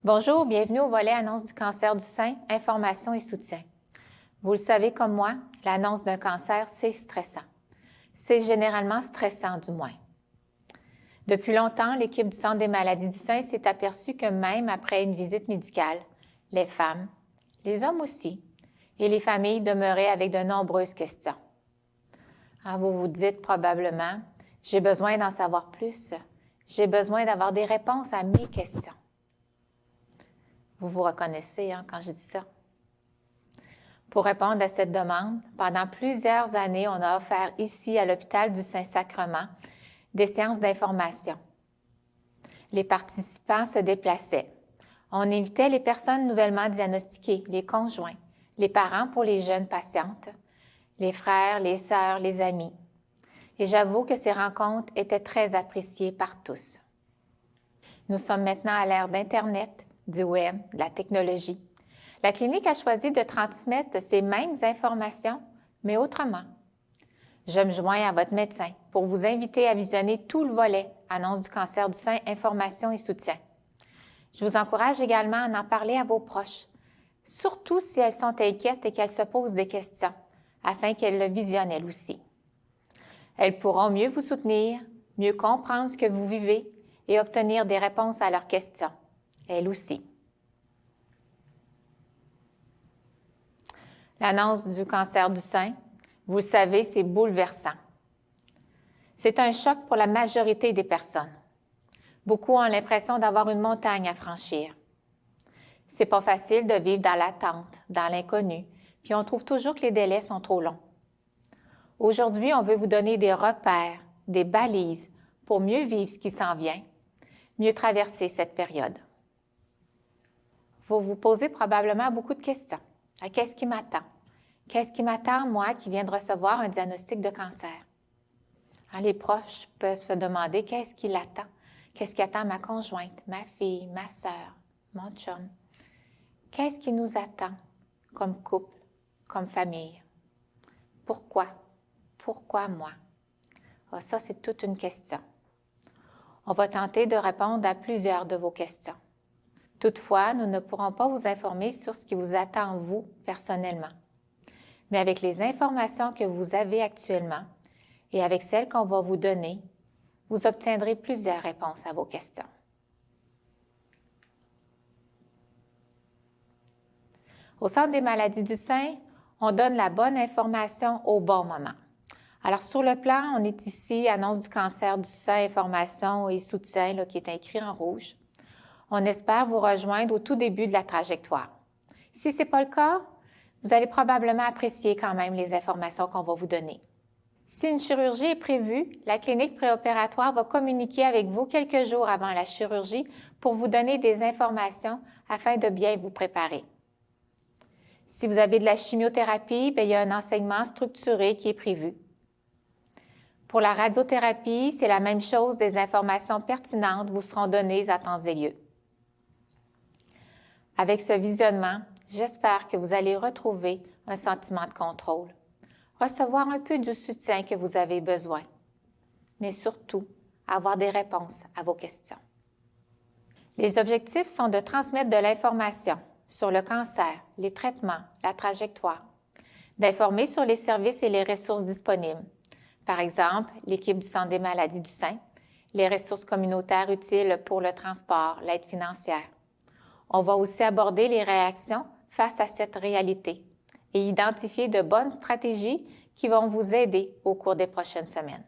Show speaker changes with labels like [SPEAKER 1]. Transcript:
[SPEAKER 1] Bonjour, bienvenue au volet annonce du cancer du sein, information et soutien. Vous le savez comme moi, l'annonce d'un cancer, c'est stressant. C'est généralement stressant du moins. Depuis longtemps, l'équipe du Centre des maladies du sein s'est aperçue que même après une visite médicale, les femmes, les hommes aussi, et les familles demeuraient avec de nombreuses questions. Alors vous vous dites probablement, j'ai besoin d'en savoir plus, j'ai besoin d'avoir des réponses à mes questions. Vous vous reconnaissez quand je dis ça. Pour répondre à cette demande, pendant plusieurs années, on a offert ici à l'hôpital du Saint-Sacrement des séances d'information. Les participants se déplaçaient. On invitait les personnes nouvellement diagnostiquées, les conjoints, les parents pour les jeunes patientes, les frères, les sœurs, les amis. Et j'avoue que ces rencontres étaient très appréciées par tous. Nous sommes maintenant à l'ère d'Internet, du web, de la technologie. La clinique a choisi de transmettre ces mêmes informations, mais autrement. Je me joins à votre médecin pour vous inviter à visionner tout le volet annonce du cancer du sein, information et soutien. Je vous encourage également à en parler à vos proches, surtout si elles sont inquiètes et qu'elles se posent des questions, afin qu'elles le visionnent elles aussi. Elles pourront mieux vous soutenir, mieux comprendre ce que vous vivez et obtenir des réponses à leurs questions. Elle aussi. L'annonce du cancer du sein, vous le savez, c'est bouleversant. C'est un choc pour la majorité des personnes. Beaucoup ont l'impression d'avoir une montagne à franchir. C'est pas facile de vivre dans l'attente, dans l'inconnu, puis on trouve toujours que les délais sont trop longs. Aujourd'hui, on veut vous donner des repères, des balises pour mieux vivre ce qui s'en vient, mieux traverser cette période. Vous vous posez probablement beaucoup de questions. Qu'est-ce qui m'attend? Qu'est-ce qui m'attend, moi, qui viens de recevoir un diagnostic de cancer? Les proches peuvent se demander qu'est-ce qui l'attend? Qu'est-ce qui attend ma conjointe, ma fille, ma sœur, mon chum? Qu'est-ce qui nous attend comme couple, comme famille? Pourquoi? Pourquoi moi? Ça, c'est toute une question. On va tenter de répondre à plusieurs de vos questions. Toutefois, nous ne pourrons pas vous informer sur ce qui vous attend, vous, personnellement. Mais avec les informations que vous avez actuellement et avec celles qu'on va vous donner, vous obtiendrez plusieurs réponses à vos questions. Au Centre des maladies du sein, on donne la bonne information au bon moment. Alors, sur le plan, on est ici, annonce du cancer du sein, information et soutien, là, qui est écrit en rouge. On espère vous rejoindre au tout début de la trajectoire. Si ce n'est pas le cas, vous allez probablement apprécier quand même les informations qu'on va vous donner. Si une chirurgie est prévue, la clinique préopératoire va communiquer avec vous quelques jours avant la chirurgie pour vous donner des informations afin de bien vous préparer. Si vous avez de la chimiothérapie, il y a un enseignement structuré qui est prévu. Pour la radiothérapie, c'est la même chose, des informations pertinentes vous seront données à temps et lieu. Avec ce visionnement, j'espère que vous allez retrouver un sentiment de contrôle, recevoir un peu du soutien que vous avez besoin, mais surtout avoir des réponses à vos questions. Les objectifs sont de transmettre de l'information sur le cancer, les traitements, la trajectoire, d'informer sur les services et les ressources disponibles, par exemple l'équipe du Centre des maladies du sein, les ressources communautaires utiles pour le transport, l'aide financière. On va aussi aborder les réactions face à cette réalité et identifier de bonnes stratégies qui vont vous aider au cours des prochaines semaines.